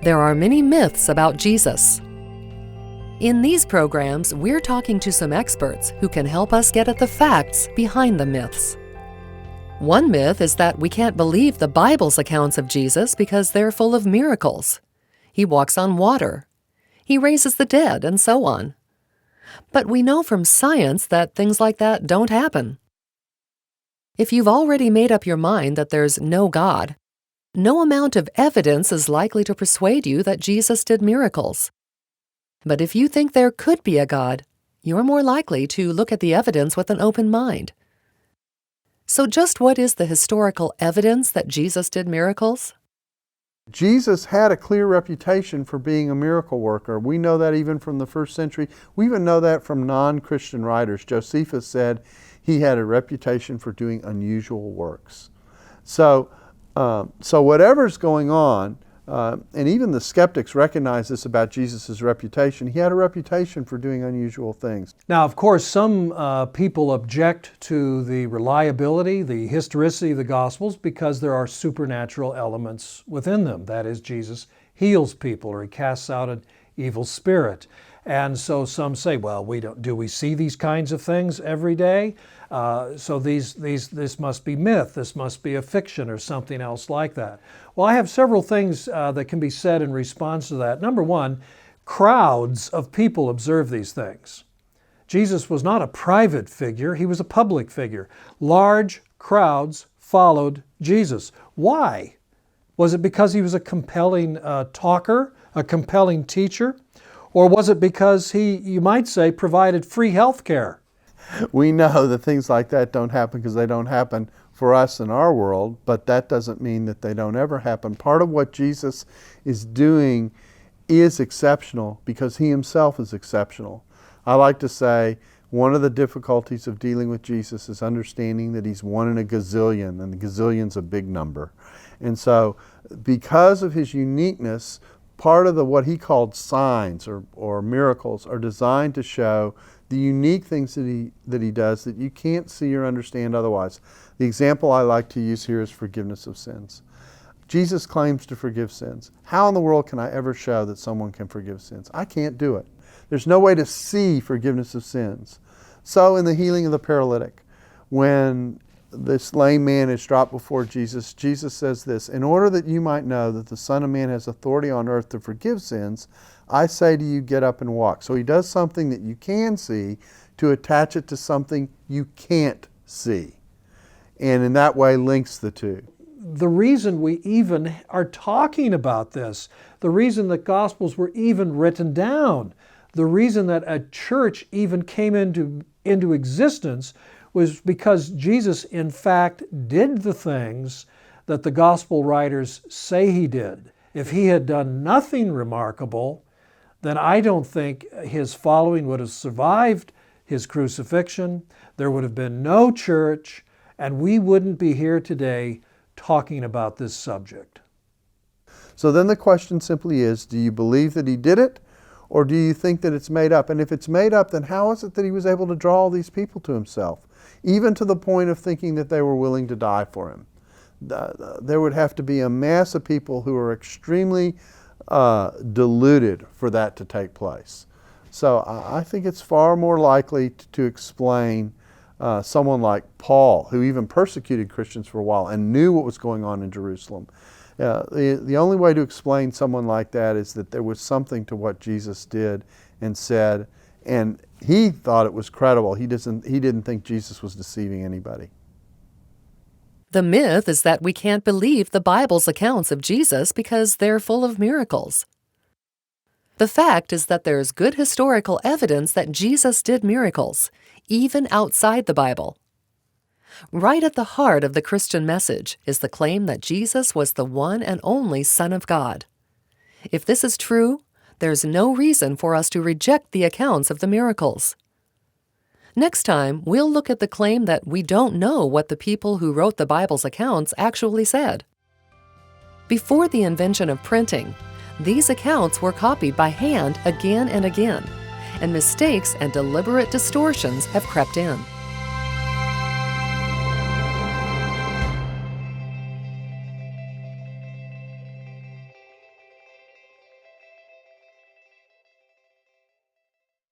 There are many myths about Jesus. In these programs, we're talking to some experts who can help us get at the facts behind the myths. One myth is that we can't believe the Bible's accounts of Jesus because they're full of miracles. He walks on water. He raises the dead, and so on. But we know from science that things like that don't happen. If you've already made up your mind that there's no God, no amount of evidence is likely to persuade you that Jesus did miracles. But if you think there could be a God, you're more likely to look at the evidence with an open mind. So just what is the historical evidence that Jesus did miracles? Jesus had a clear reputation for being a miracle worker. We know that even from the first century. We even know that from non-Christian writers. Josephus said he had a reputation for doing unusual works. So whatever's going on, and even the skeptics recognize this about Jesus' reputation, he had a reputation for doing unusual things. Now, of course, some people object to the reliability, the historicity of the Gospels because there are supernatural elements within them. That is, Jesus heals people or he casts out an evil spirit. And so some say, well, do we see these kinds of things every day? So this must be myth, this must be a fiction or something else like that. Well, I have several things that can be said in response to that. Number one, crowds of people observe these things. Jesus was not a private figure, he was a public figure. Large crowds followed Jesus. Why? Was it because he was a compelling talker, a compelling teacher? Or was it because he, you might say, provided free health care? We know that things like that don't happen because they don't happen for us in our world, but that doesn't mean that they don't ever happen. Part of what Jesus is doing is exceptional because he himself is exceptional. I like to say one of the difficulties of dealing with Jesus is understanding that he's one in a gazillion, and a gazillion's a big number. And so because of his uniqueness, part of what he called signs or miracles are designed to show the unique things that he does that you can't see or understand otherwise. The example I like to use here is forgiveness of sins. Jesus claims to forgive sins. How in the world can I ever show that someone can forgive sins? I can't do it. There's no way to see forgiveness of sins. So in the healing of the paralytic, when this lame man is dropped before Jesus, Jesus says this, in order that you might know that the Son of Man has authority on earth to forgive sins, I say to you, get up and walk. So he does something that you can see to attach it to something you can't see. And in that way links the two. The reason we even are talking about this, the reason the Gospels were even written down, the reason that a church even came into existence was because Jesus, in fact, did the things that the Gospel writers say he did. If he had done nothing remarkable, then I don't think his following would have survived his crucifixion. There would have been no church, and we wouldn't be here today talking about this subject. So then the question simply is, do you believe that he did it, or do you think that it's made up? And if it's made up, then how is it that he was able to draw all these people to himself, even to the point of thinking that they were willing to die for him? There would have to be a mass of people who are extremely deluded for that to take place. So I think it's far more likely to explain someone like Paul, who even persecuted Christians for a while and knew what was going on in Jerusalem. The only way to explain someone like that is that there was something to what Jesus did and said, and he thought it was credible. He didn't think Jesus was deceiving anybody. The myth is that we can't believe the Bible's accounts of Jesus because they're full of miracles. The fact is that there's good historical evidence that Jesus did miracles, even outside the Bible. Right at the heart of the Christian message is the claim that Jesus was the one and only Son of God. If this is true, there's no reason for us to reject the accounts of the miracles. Next time, we'll look at the claim that we don't know what the people who wrote the Bible's accounts actually said. Before the invention of printing, these accounts were copied by hand again and again, and mistakes and deliberate distortions have crept in.